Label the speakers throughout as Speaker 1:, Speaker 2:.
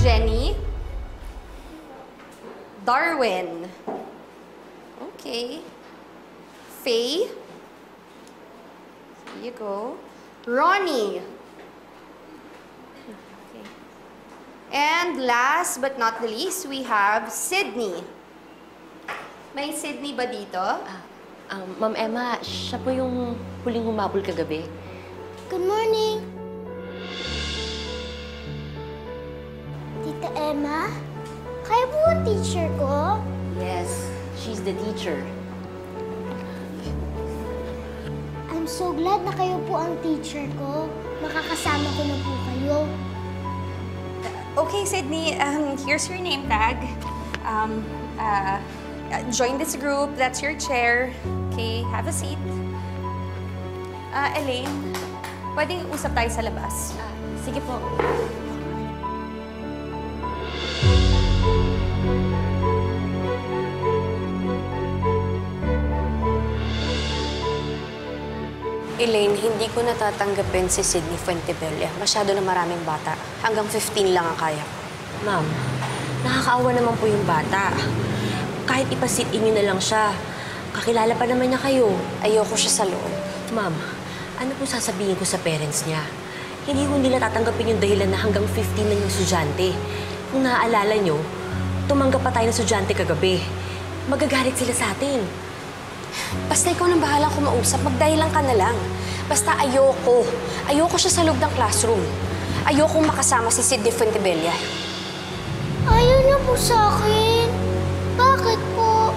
Speaker 1: Jenny. Darwin. Okay. Faye. Here you go. Ronnie. Okay. And last but not the least, we have Sydney. May Sydney ba dito?
Speaker 2: Ma'am Emma, siya po yung huling humabol kagabi.
Speaker 3: Good morning! Tita Emma, kayo po ang teacher ko?
Speaker 2: Yes, she's the teacher.
Speaker 3: I'm so glad na kayo po ang teacher ko. Makakasama ko na po kayo.
Speaker 1: Okay, Sydney, here's your name tag. Join this group. That's your chair. Okay, have a seat. Elaine, pwedeng usap tayo sa labas.
Speaker 2: Sige po.
Speaker 4: Elaine, hindi ko natatanggapin si Sydney Fuentebella. Masyado na maraming bata. Hanggang 15 lang ang kaya ko.
Speaker 2: Ma'am, nakakaawa naman po yung bata. Kahit ipasit-in niyo na lang siya. Kakilala pa naman niya kayo.
Speaker 4: Ayoko siya sa loob.
Speaker 2: Ma'am, ano po sasabihin ko sa parents niya? Hindi ko nila tatanggapin yung dahilan na hanggang 15 na yung estudyante. Kung naaalala niyo, tumanggap pa tayo ng estudyante kagabi. Magagalit sila sa atin.
Speaker 4: Basta ikaw nang bahalang kumausap, magdahilan ka na lang. Basta ayoko. Ayoko siya sa loob ng classroom. Ayokong makasama si Sydney Fuentebella.
Speaker 3: Ayaw niyo po sa akin. Bakit po?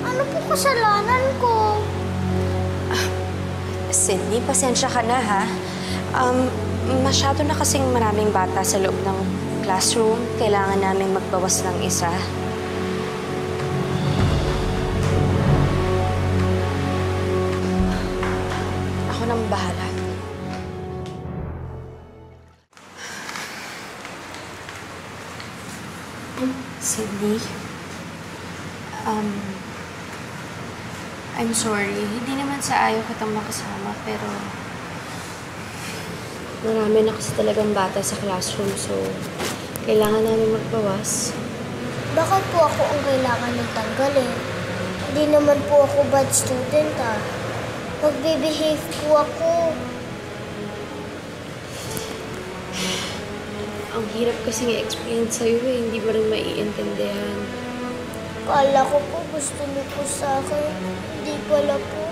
Speaker 3: Ano po kasalanan ko?
Speaker 4: Sydney, pasensya ka na, ha? Masyado na kasing maraming bata sa loob ng classroom. Kailangan namin magbawas ng isa. Ako nang bahala. Sydney, I'm sorry. Hindi naman sa ayaw kitang makasama, pero marami na kasi talagang bata sa classroom, so kailangan namin magbawas.
Speaker 3: Bakit po ako ang kailangan ng tanggalin? Hindi naman po ako bad student, ah. Magbe-behave po ako.
Speaker 4: Ang hirap kasing i-explain sa'yo eh. Hindi mo rin maiintindihan.
Speaker 3: Kala ko po gusto niyo po sa akin. Hindi pala po.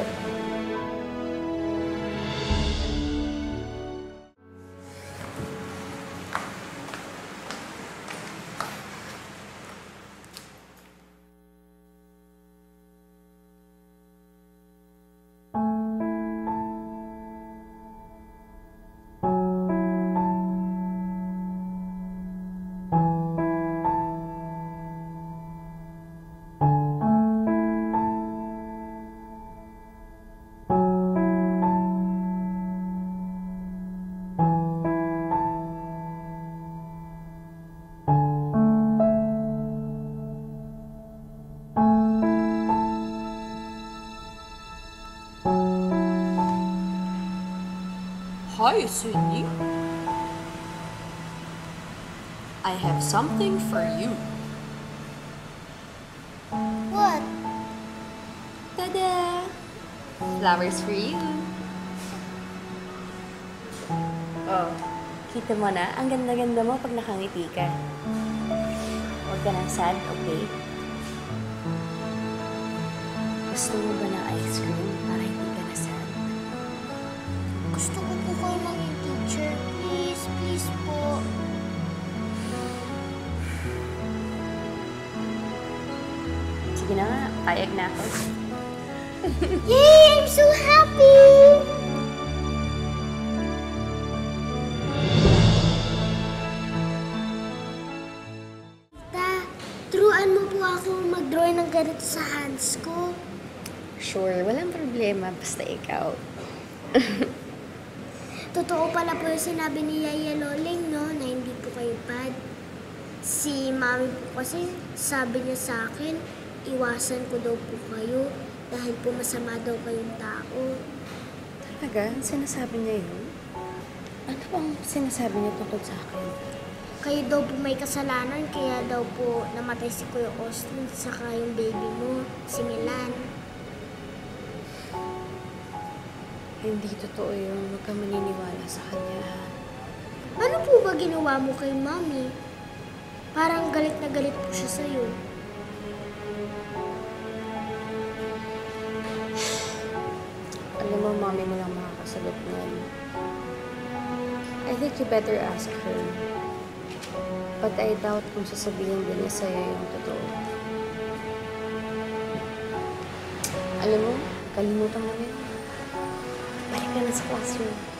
Speaker 5: Hi, Sydney. I have something for you.
Speaker 3: What?
Speaker 1: Tada! Flowers for you. Oh, kita mo na? Ang ganda-ganda mo pag nakangiti ka. Huwag ka nang sad, okay? Gusto mo ba ng ice cream para hindi ka na sad?
Speaker 3: Gusto ko po kayo maging teacher. Please, please po.
Speaker 1: Sige na nga, payag na ako.
Speaker 3: Yay! I'm so happy! Turuan mo po ako mag-drawing ng ganito sa hands ko.
Speaker 1: Sure, walang problema. Basta ikaw.
Speaker 3: Totoo pala po yung sinabi ni Yaya Loling, no? Na hindi po kayo bad. Si Mami po kasi sabi niya sa akin, iwasan ko daw po kayo dahil po masama daw kayong tao.
Speaker 1: Talaga? Sinasabi niya yun? Ano bang sinasabi niya tungkol sa akin?
Speaker 3: kayo daw po may kasalanan, kaya daw po namatay si Kuya Austin, saka yung baby mo, si Milan.
Speaker 4: Hindi totoo yun. Huwag ka maniniwala sa kanya.
Speaker 3: Ano po ba ginawa mo kay Mami? Parang galit na galit po siya sa'yo.
Speaker 4: Alam mo, Mami mo lang makakasagot nun. I think you better ask her. But I doubt kung sasabihin din niya sa'yo yung totoo. Alam mo, kalimutan mo na yun. Balik ka na sa classroom.